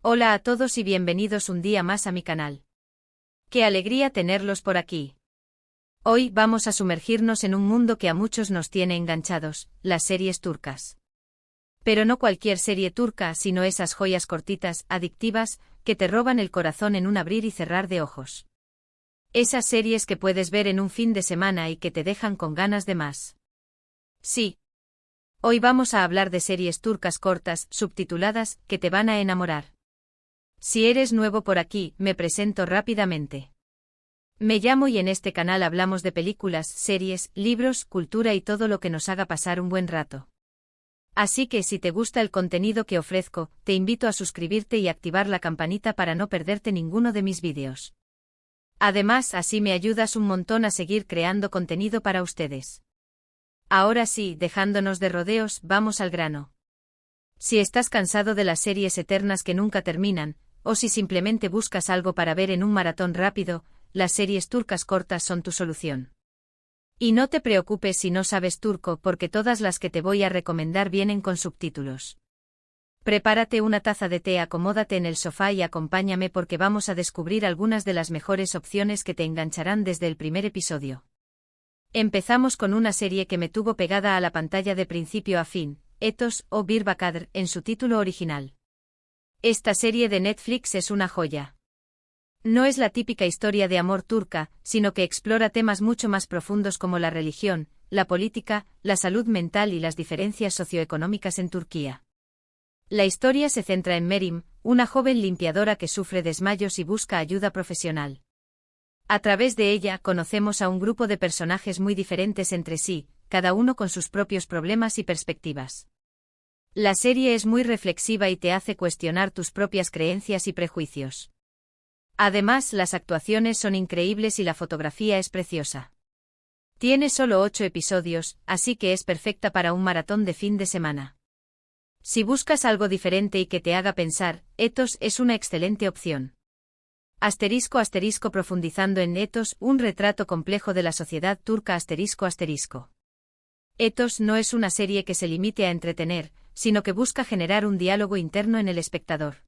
Hola a todos y bienvenidos un día más a mi canal. ¡Qué alegría tenerlos por aquí! Hoy vamos a sumergirnos en un mundo que a muchos nos tiene enganchados, las series turcas. Pero no cualquier serie turca, sino esas joyas cortitas, adictivas, que te roban el corazón en un abrir y cerrar de ojos. Esas series que puedes ver en un fin de semana y que te dejan con ganas de más. Sí. Hoy vamos a hablar de series turcas cortas, subtituladas, que te van a enamorar. Si eres nuevo por aquí, me presento rápidamente. Me llamo y en este canal hablamos de películas, series, libros, cultura y todo lo que nos haga pasar un buen rato. Así que si te gusta el contenido que ofrezco, te invito a suscribirte y activar la campanita para no perderte ninguno de mis vídeos. Además, así me ayudas un montón a seguir creando contenido para ustedes. Ahora sí, dejándonos de rodeos, vamos al grano. Si estás cansado de las series eternas que nunca terminan, o si simplemente buscas algo para ver en un maratón rápido, las series turcas cortas son tu solución. Y no te preocupes si no sabes turco porque todas las que te voy a recomendar vienen con subtítulos. Prepárate una taza de té, acomódate en el sofá y acompáñame porque vamos a descubrir algunas de las mejores opciones que te engancharán desde el primer episodio. Empezamos con una serie que me tuvo pegada a la pantalla de principio a fin, Etos o Bir Bakadır en su título original. Esta serie de Netflix es una joya. No es la típica historia de amor turca, sino que explora temas mucho más profundos como la religión, la política, la salud mental y las diferencias socioeconómicas en Turquía. La historia se centra en Merim, una joven limpiadora que sufre desmayos y busca ayuda profesional. A través de ella conocemos a un grupo de personajes muy diferentes entre sí, cada uno con sus propios problemas y perspectivas. La serie es muy reflexiva y te hace cuestionar tus propias creencias y prejuicios. Además, las actuaciones son increíbles y la fotografía es preciosa. Tiene solo 8 episodios, así que es perfecta para un maratón de fin de semana. Si buscas algo diferente y que te haga pensar, Etos es una excelente opción. Asterisco profundizando en Etos, un retrato complejo de la sociedad turca asterisco. Etos no es una serie que se limite a entretener, sino que busca generar un diálogo interno en el espectador.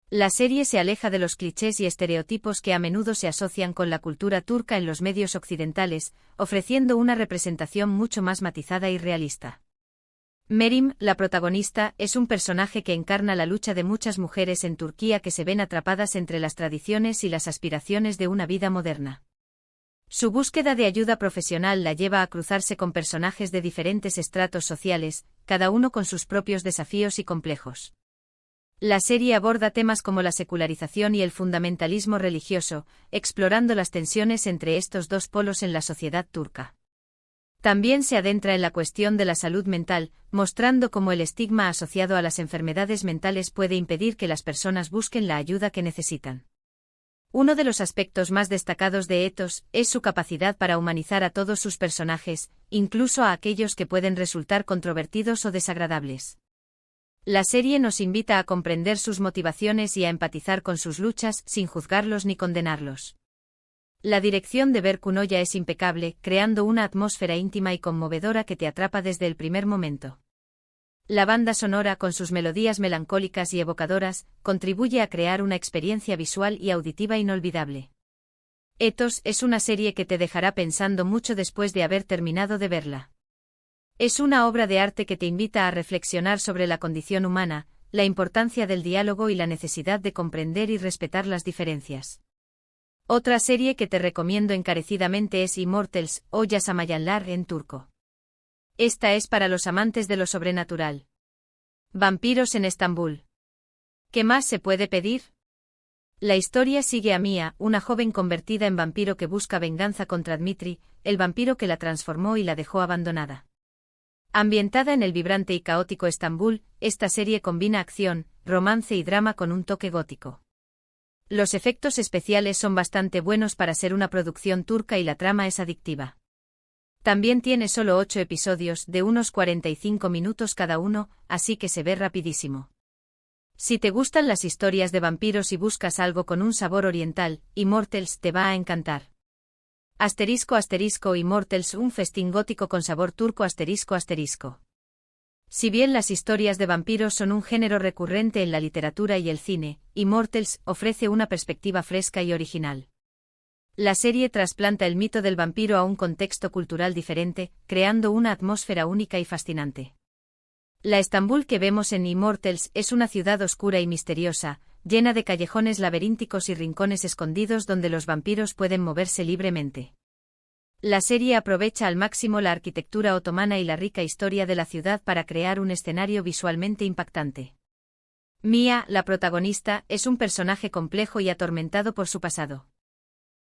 La serie se aleja de los clichés y estereotipos que a menudo se asocian con la cultura turca en los medios occidentales, ofreciendo una representación mucho más matizada y realista. Merim, la protagonista, es un personaje que encarna la lucha de muchas mujeres en Turquía que se ven atrapadas entre las tradiciones y las aspiraciones de una vida moderna. Su búsqueda de ayuda profesional la lleva a cruzarse con personajes de diferentes estratos sociales, cada uno con sus propios desafíos y complejos. La serie aborda temas como la secularización y el fundamentalismo religioso, explorando las tensiones entre estos dos polos en la sociedad turca. También se adentra en la cuestión de la salud mental, mostrando cómo el estigma asociado a las enfermedades mentales puede impedir que las personas busquen la ayuda que necesitan. Uno de los aspectos más destacados de Etos es su capacidad para humanizar a todos sus personajes, incluso a aquellos que pueden resultar controvertidos o desagradables. La serie nos invita a comprender sus motivaciones y a empatizar con sus luchas sin juzgarlos ni condenarlos. La dirección de Berkun Oya es impecable, creando una atmósfera íntima y conmovedora que te atrapa desde el primer momento. La banda sonora, con sus melodías melancólicas y evocadoras, contribuye a crear una experiencia visual y auditiva inolvidable. Etos es una serie que te dejará pensando mucho después de haber terminado de verla. Es una obra de arte que te invita a reflexionar sobre la condición humana, la importancia del diálogo y la necesidad de comprender y respetar las diferencias. Otra serie que te recomiendo encarecidamente es Immortals o Yaşamayanlar en turco. Esta es para los amantes de lo sobrenatural. Vampiros en Estambul. ¿Qué más se puede pedir? La historia sigue a Mia, una joven convertida en vampiro que busca venganza contra Dmitri, el vampiro que la transformó y la dejó abandonada. Ambientada en el vibrante y caótico Estambul, esta serie combina acción, romance y drama con un toque gótico. Los efectos especiales son bastante buenos para ser una producción turca y la trama es adictiva. También tiene solo 8 episodios de unos 45 minutos cada uno, así que se ve rapidísimo. Si te gustan las historias de vampiros y buscas algo con un sabor oriental, Immortals te va a encantar. Immortals, un festín gótico con sabor turco. Si bien las historias de vampiros son un género recurrente en la literatura y el cine, Immortals ofrece una perspectiva fresca y original. La serie trasplanta el mito del vampiro a un contexto cultural diferente, creando una atmósfera única y fascinante. La Estambul que vemos en Immortals es una ciudad oscura y misteriosa, llena de callejones laberínticos y rincones escondidos donde los vampiros pueden moverse libremente. La serie aprovecha al máximo la arquitectura otomana y la rica historia de la ciudad para crear un escenario visualmente impactante. Mia, la protagonista, es un personaje complejo y atormentado por su pasado.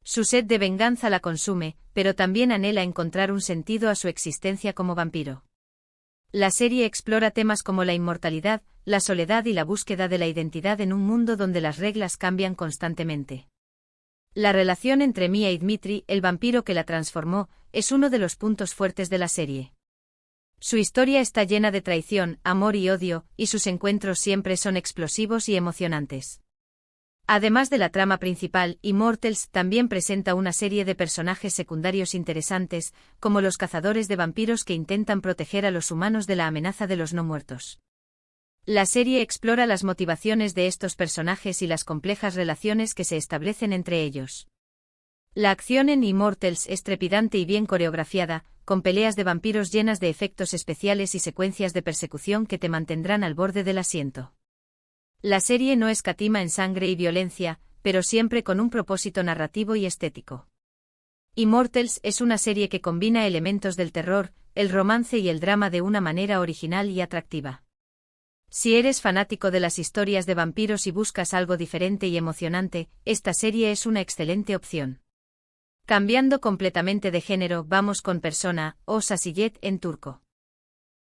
Su sed de venganza la consume, pero también anhela encontrar un sentido a su existencia como vampiro. La serie explora temas como la inmortalidad, la soledad y la búsqueda de la identidad en un mundo donde las reglas cambian constantemente. La relación entre Mia y Dmitri, el vampiro que la transformó, es uno de los puntos fuertes de la serie. Su historia está llena de traición, amor y odio, y sus encuentros siempre son explosivos y emocionantes. Además de la trama principal, Immortals también presenta una serie de personajes secundarios interesantes, como los cazadores de vampiros que intentan proteger a los humanos de la amenaza de los no muertos. La serie explora las motivaciones de estos personajes y las complejas relaciones que se establecen entre ellos. La acción en Immortals es trepidante y bien coreografiada, con peleas de vampiros llenas de efectos especiales y secuencias de persecución que te mantendrán al borde del asiento. La serie no escatima en sangre y violencia, pero siempre con un propósito narrativo y estético. Immortals es una serie que combina elementos del terror, el romance y el drama de una manera original y atractiva. Si eres fanático de las historias de vampiros y buscas algo diferente y emocionante, esta serie es una excelente opción. Cambiando completamente de género, vamos con Persona, o Sasiyet en turco.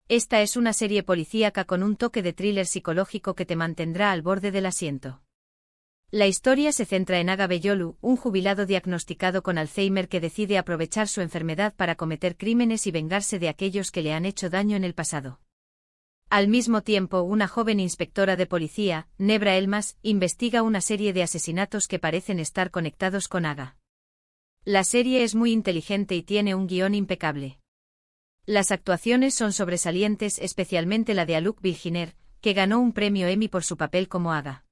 Esta es una serie policíaca con un toque de thriller psicológico que te mantendrá al borde del asiento. La historia se centra en Aga Beyolu, un jubilado diagnosticado con Alzheimer que decide aprovechar su enfermedad para cometer crímenes y vengarse de aquellos que le han hecho daño en el pasado. Al mismo tiempo, una joven inspectora de policía, Nebra Elmas, investiga una serie de asesinatos que parecen estar conectados con Aga. La serie es muy inteligente y tiene un guión impecable. Las actuaciones son sobresalientes, especialmente la de Aluk Bilginer, que ganó un premio Emmy por su papel como Aga.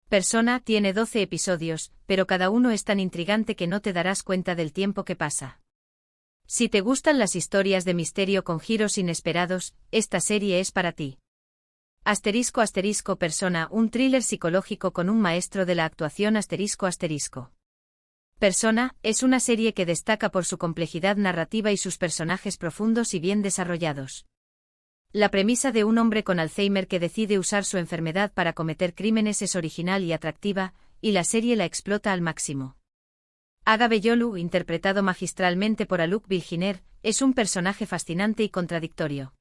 Persona tiene 12 episodios, pero cada uno es tan intrigante que no te darás cuenta del tiempo que pasa. Si te gustan las historias de misterio con giros inesperados, esta serie es para ti. *** Persona, un thriller psicológico con un maestro de la actuación ***. Persona, es una serie que destaca por su complejidad narrativa y sus personajes profundos y bien desarrollados. La premisa de un hombre con Alzheimer que decide usar su enfermedad para cometer crímenes es original y atractiva, y la serie la explota al máximo. Aga Beyolu, interpretado magistralmente por Aluk Bilginer, es un personaje fascinante y contradictorio.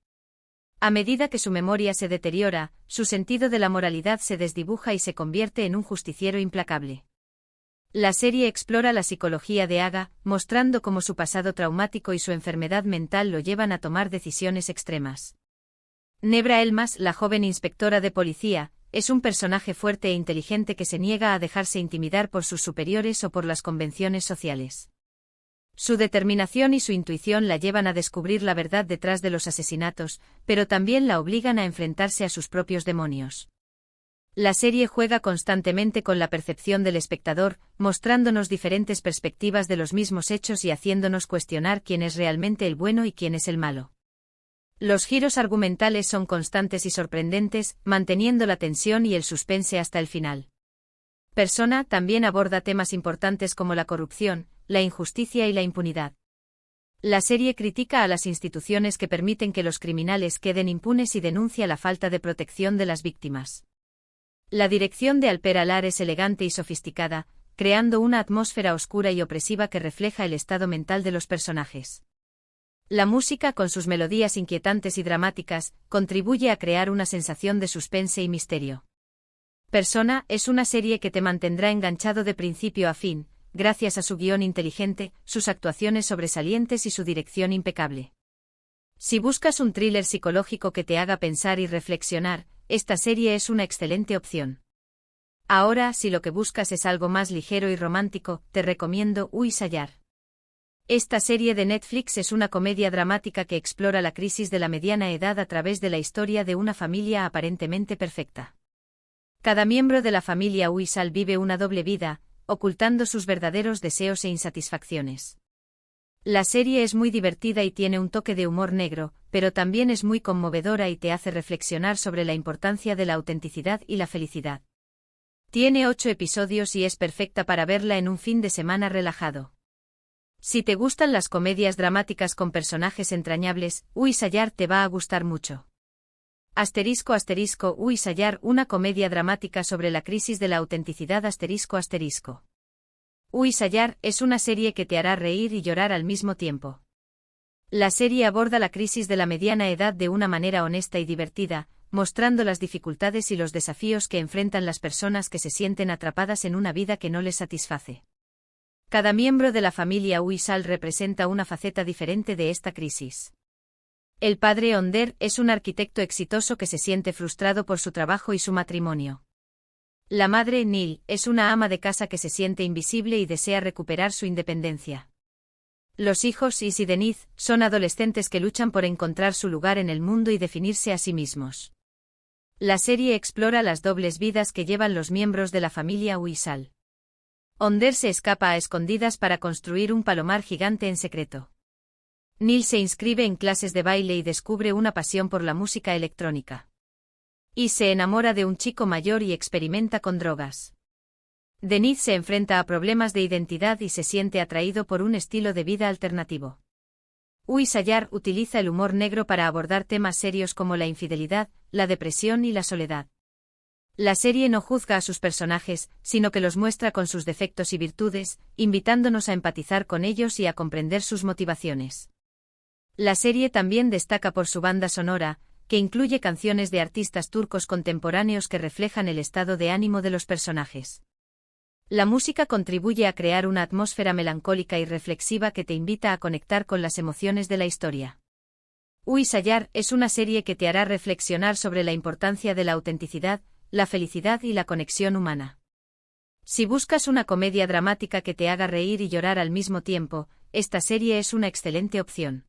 A medida que su memoria se deteriora, su sentido de la moralidad se desdibuja y se convierte en un justiciero implacable. La serie explora la psicología de Aga, mostrando cómo su pasado traumático y su enfermedad mental lo llevan a tomar decisiones extremas. Nebra Elmas, la joven inspectora de policía, es un personaje fuerte e inteligente que se niega a dejarse intimidar por sus superiores o por las convenciones sociales. Su determinación y su intuición la llevan a descubrir la verdad detrás de los asesinatos, pero también la obligan a enfrentarse a sus propios demonios. La serie juega constantemente con la percepción del espectador, mostrándonos diferentes perspectivas de los mismos hechos y haciéndonos cuestionar quién es realmente el bueno y quién es el malo. Los giros argumentales son constantes y sorprendentes, manteniendo la tensión y el suspense hasta el final. Persona también aborda temas importantes como la corrupción, la injusticia y la impunidad. La serie critica a las instituciones que permiten que los criminales queden impunes y denuncia la falta de protección de las víctimas. La dirección de Alper Alar es elegante y sofisticada, creando una atmósfera oscura y opresiva que refleja el estado mental de los personajes. La música, con sus melodías inquietantes y dramáticas, contribuye a crear una sensación de suspense y misterio. Persona es una serie que te mantendrá enganchado de principio a fin, gracias a su guión inteligente, sus actuaciones sobresalientes y su dirección impecable. Si buscas un thriller psicológico que te haga pensar y reflexionar, esta serie es una excelente opción. Ahora, si lo que buscas es algo más ligero y romántico, te recomiendo Uy Sayar. Esta serie de Netflix es una comedia dramática que explora la crisis de la mediana edad a través de la historia de una familia aparentemente perfecta. Cada miembro de la familia Uysal vive una doble vida, ocultando sus verdaderos deseos e insatisfacciones. La serie es muy divertida y tiene un toque de humor negro, pero también es muy conmovedora y te hace reflexionar sobre la importancia de la autenticidad y la felicidad. Tiene 8 episodios y es perfecta para verla en un fin de semana relajado. Si te gustan las comedias dramáticas con personajes entrañables, Uysal te va a gustar mucho. *** Uysal, una comedia dramática sobre la crisis de la autenticidad ***. Uysal es una serie que te hará reír y llorar al mismo tiempo. La serie aborda la crisis de la mediana edad de una manera honesta y divertida, mostrando las dificultades y los desafíos que enfrentan las personas que se sienten atrapadas en una vida que no les satisface. Cada miembro de la familia Uysal representa una faceta diferente de esta crisis. El padre Önder es un arquitecto exitoso que se siente frustrado por su trabajo y su matrimonio. La madre Nil es una ama de casa que se siente invisible y desea recuperar su independencia. Los hijos Is y Deniz son adolescentes que luchan por encontrar su lugar en el mundo y definirse a sí mismos. La serie explora las dobles vidas que llevan los miembros de la familia Uysal. Önder se escapa a escondidas para construir un palomar gigante en secreto. Nil se inscribe en clases de baile y descubre una pasión por la música electrónica. Y se enamora de un chico mayor y experimenta con drogas. Deniz se enfrenta a problemas de identidad y se siente atraído por un estilo de vida alternativo. Uysal utiliza el humor negro para abordar temas serios como la infidelidad, la depresión y la soledad. La serie no juzga a sus personajes, sino que los muestra con sus defectos y virtudes, invitándonos a empatizar con ellos y a comprender sus motivaciones. La serie también destaca por su banda sonora, que incluye canciones de artistas turcos contemporáneos que reflejan el estado de ánimo de los personajes. La música contribuye a crear una atmósfera melancólica y reflexiva que te invita a conectar con las emociones de la historia. Uysal es una serie que te hará reflexionar sobre la importancia de la autenticidad, la felicidad y la conexión humana. Si buscas una comedia dramática que te haga reír y llorar al mismo tiempo, esta serie es una excelente opción.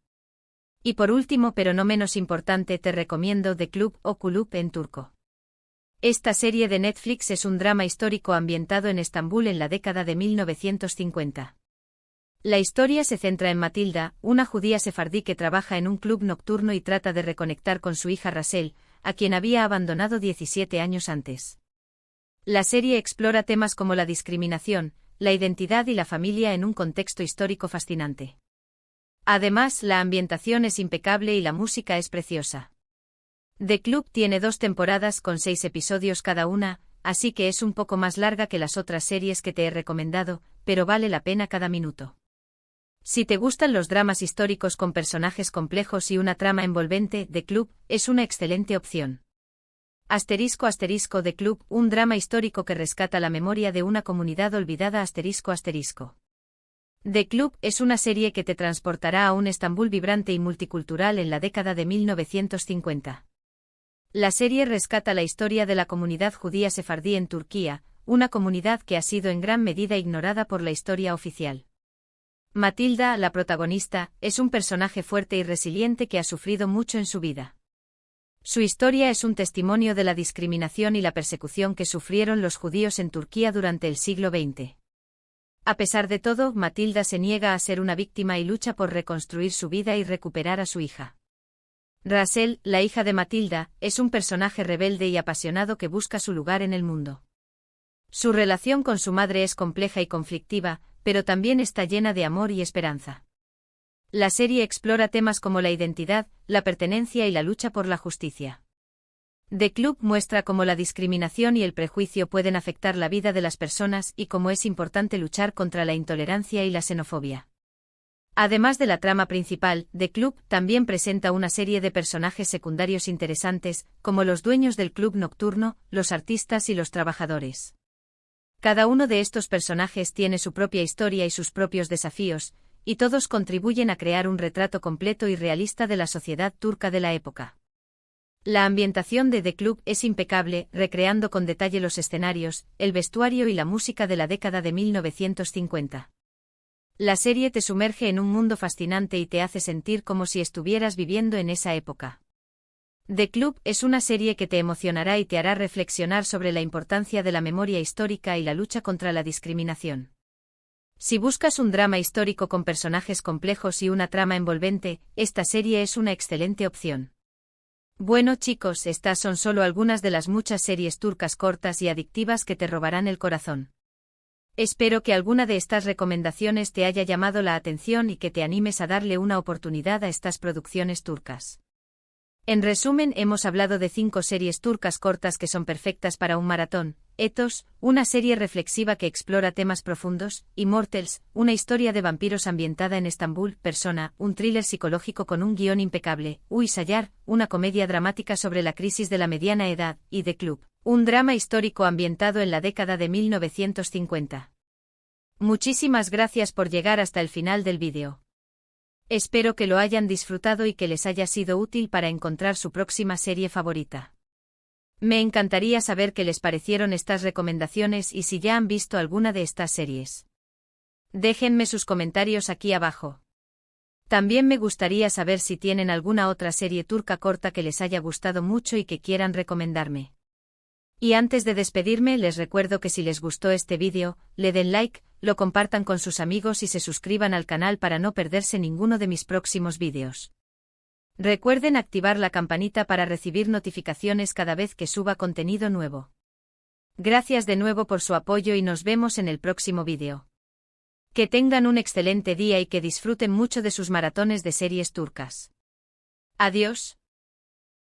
Y por último pero no menos importante te recomiendo The Club o Kulüp en turco. Esta serie de Netflix es un drama histórico ambientado en Estambul en la década de 1950. La historia se centra en Matilda, una judía sefardí que trabaja en un club nocturno y trata de reconectar con su hija Rasel, a quien había abandonado 17 años antes. La serie explora temas como la discriminación, la identidad y la familia en un contexto histórico fascinante. Además, la ambientación es impecable y la música es preciosa. The Club tiene 2 temporadas con 6 episodios cada una, así que es un poco más larga que las otras series que te he recomendado, pero vale la pena cada minuto. Si te gustan los dramas históricos con personajes complejos y una trama envolvente, The Club es una excelente opción. *** The Club, un drama histórico que rescata la memoria de una comunidad olvidada ***. The Club es una serie que te transportará a un Estambul vibrante y multicultural en la década de 1950. La serie rescata la historia de la comunidad judía sefardí en Turquía, una comunidad que ha sido en gran medida ignorada por la historia oficial. Matilda, la protagonista, es un personaje fuerte y resiliente que ha sufrido mucho en su vida. Su historia es un testimonio de la discriminación y la persecución que sufrieron los judíos en Turquía durante el siglo XX. A pesar de todo, Matilda se niega a ser una víctima y lucha por reconstruir su vida y recuperar a su hija. Rasel, la hija de Matilda, es un personaje rebelde y apasionado que busca su lugar en el mundo. Su relación con su madre es compleja y conflictiva, pero también está llena de amor y esperanza. La serie explora temas como la identidad, la pertenencia y la lucha por la justicia. The Club muestra cómo la discriminación y el prejuicio pueden afectar la vida de las personas y cómo es importante luchar contra la intolerancia y la xenofobia. Además de la trama principal, The Club también presenta una serie de personajes secundarios interesantes, como los dueños del club nocturno, los artistas y los trabajadores. Cada uno de estos personajes tiene su propia historia y sus propios desafíos, y todos contribuyen a crear un retrato completo y realista de la sociedad turca de la época. La ambientación de The Club es impecable, recreando con detalle los escenarios, el vestuario y la música de la década de 1950. La serie te sumerge en un mundo fascinante y te hace sentir como si estuvieras viviendo en esa época. The Club es una serie que te emocionará y te hará reflexionar sobre la importancia de la memoria histórica y la lucha contra la discriminación. Si buscas un drama histórico con personajes complejos y una trama envolvente, esta serie es una excelente opción. Bueno chicos, estas son solo algunas de las muchas series turcas cortas y adictivas que te robarán el corazón. Espero que alguna de estas recomendaciones te haya llamado la atención y que te animes a darle una oportunidad a estas producciones turcas. En resumen, hemos hablado de 5 series turcas cortas que son perfectas para un maratón: Ethos, una serie reflexiva que explora temas profundos; Immortals, una historia de vampiros ambientada en Estambul; Persona, un thriller psicológico con un guión impecable; Uysallar, una comedia dramática sobre la crisis de la mediana edad; y The Club, un drama histórico ambientado en la década de 1950. Muchísimas gracias por llegar hasta el final del vídeo. Espero que lo hayan disfrutado y que les haya sido útil para encontrar su próxima serie favorita. Me encantaría saber qué les parecieron estas recomendaciones y si ya han visto alguna de estas series. Déjenme sus comentarios aquí abajo. También me gustaría saber si tienen alguna otra serie turca corta que les haya gustado mucho y que quieran recomendarme. Y antes de despedirme, les recuerdo que si les gustó este vídeo, le den like, lo compartan con sus amigos y se suscriban al canal para no perderse ninguno de mis próximos vídeos. Recuerden activar la campanita para recibir notificaciones cada vez que suba contenido nuevo. Gracias de nuevo por su apoyo y nos vemos en el próximo vídeo. Que tengan un excelente día y que disfruten mucho de sus maratones de series turcas. Adiós.